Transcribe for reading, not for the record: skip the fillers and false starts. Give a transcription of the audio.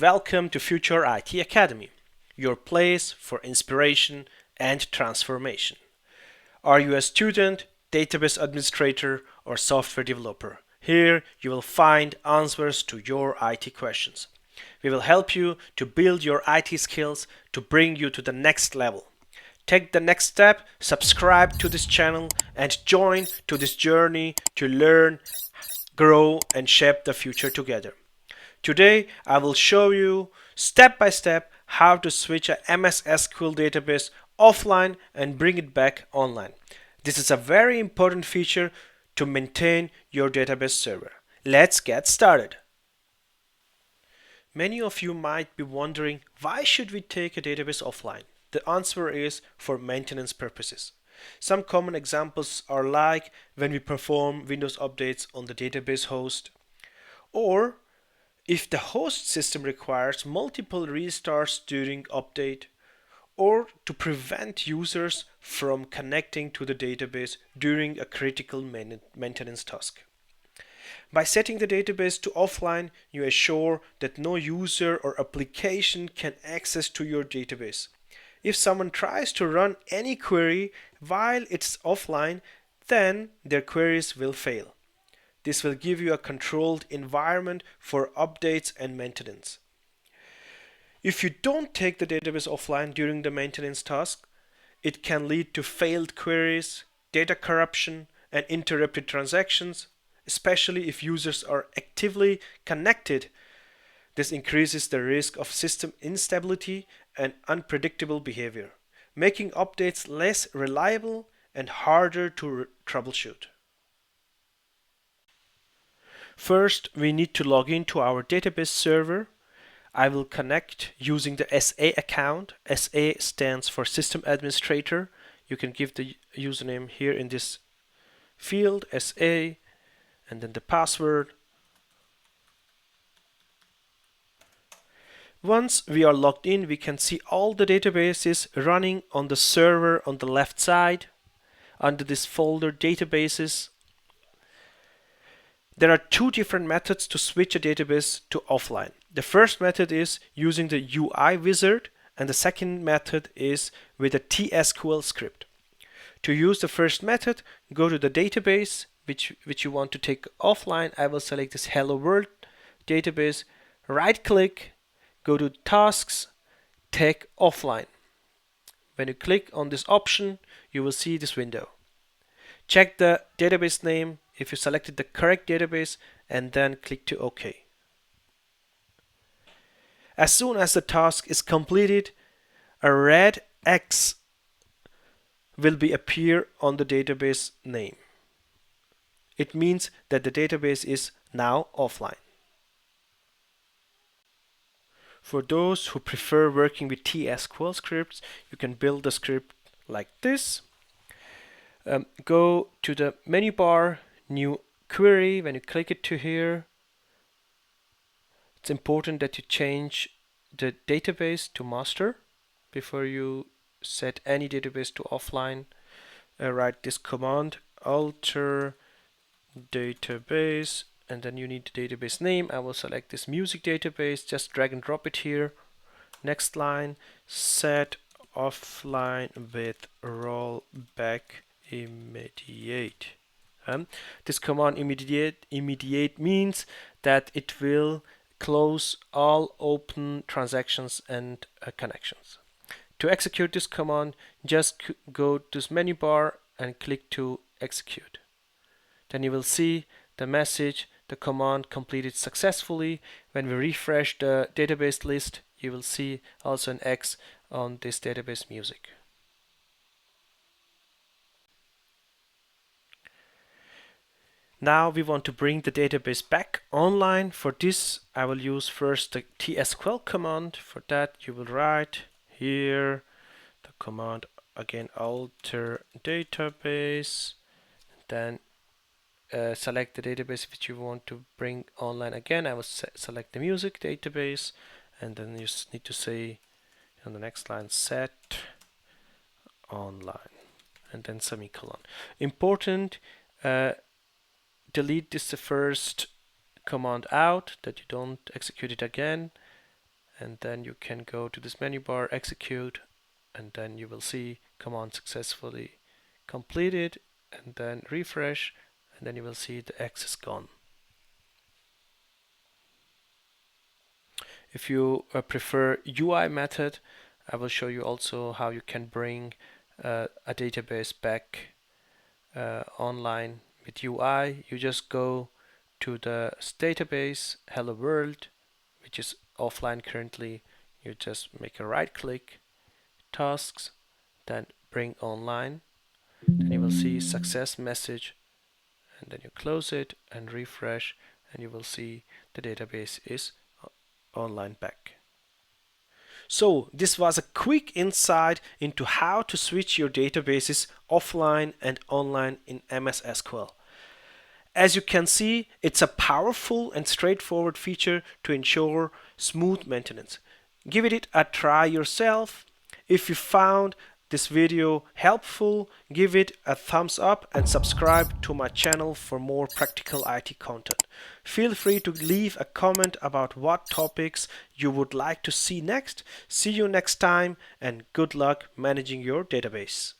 welcome to Future IT Academy, your place for inspiration and transformation. Are you a student, database administrator, or software developer? Here you will find answers to your IT questions. We will help you to build your IT skills to bring you to the next level. Take the next step, subscribe to this channel, and join to this journey to learn, grow, and shape the future together. Today, I will show you step by step how to switch a MS SQL database offline and bring it back online. This is a very important feature to maintain your database server. Let's get started. Many of you might be wondering, why should we take a database offline? The answer is for maintenance purposes. Some common examples are like when we perform Windows updates on the database host, or if the host system requires multiple restarts during update, or to prevent users from connecting to the database during a critical maintenance task. By setting the database to offline, you assure that no user or application can access to your database. If someone tries to run any query while it's offline, then their queries will fail. This will give you a controlled environment for updates and maintenance. If you don't take the database offline during the maintenance task, it can lead to failed queries, data corruption, and interrupted transactions, especially if users are actively connected. This increases the risk of system instability and unpredictable behavior, making updates less reliable and harder to troubleshoot. First, we need to log into our database server. I will connect using the SA account. SA stands for System Administrator. You can give the username here in this field, SA, and then the password. Once we are logged in, we can see all the databases running on the server on the left side under this folder Databases. There are two different methods to switch a database to offline. The first method is using the UI wizard, and the second method is with a TSQL script. To use the first method, go to the database which you want to take offline. I will select this Hello World database, right click, go to Tasks, Take Offline. When you click on this option, you will see this window. Check the database name if you selected the correct database, and then click to OK. As soon as the task is completed, a red X will appear on the database name. It means that the database is now offline. For those who prefer working with TSQL scripts, you can build the script like this. Go to the menu bar, New Query. When you click it to here, it's important that you change the database to master before you set any database to offline. Write this command, alter database, and then you need the database name. I will select this music database, just drag and drop it here. Next line, set offline with rollback immediate. This command immediate means that it will close all open transactions and connections. To execute this command, just go to this menu bar and click to execute. Then you will see the message, the command completed successfully. When we refresh the database list, you will see also an X on this database music. Now we want to bring the database back online. For this, I will use first the TSQL command. For that, you will write here the command again, alter database, then select the database which you want to bring online again. I will select the music database, and then you need to say on the next line, set online, and then semicolon. Important, delete this the first command out, that you don't execute it again. and then you can go to this menu bar, execute, and then you will see command successfully completed, and then refresh, and then you will see the access gone. If you prefer UI method, I will show you also how you can bring a database back online with UI. You just go to the database hello world, which is offline currently. You just make a right click, tasks, then bring online. Then you will see success message, and then you close it and refresh, and you will see the database is online back. So this was a quick insight into how to switch your databases offline and online in MS SQL. As you can see, it's a powerful and straightforward feature to ensure smooth maintenance. Give it a try yourself. If you found this video helpful, give it a thumbs up and subscribe to my channel for more practical IT content. Feel free to leave a comment about what topics you would like to see next. See you next time, and good luck managing your database.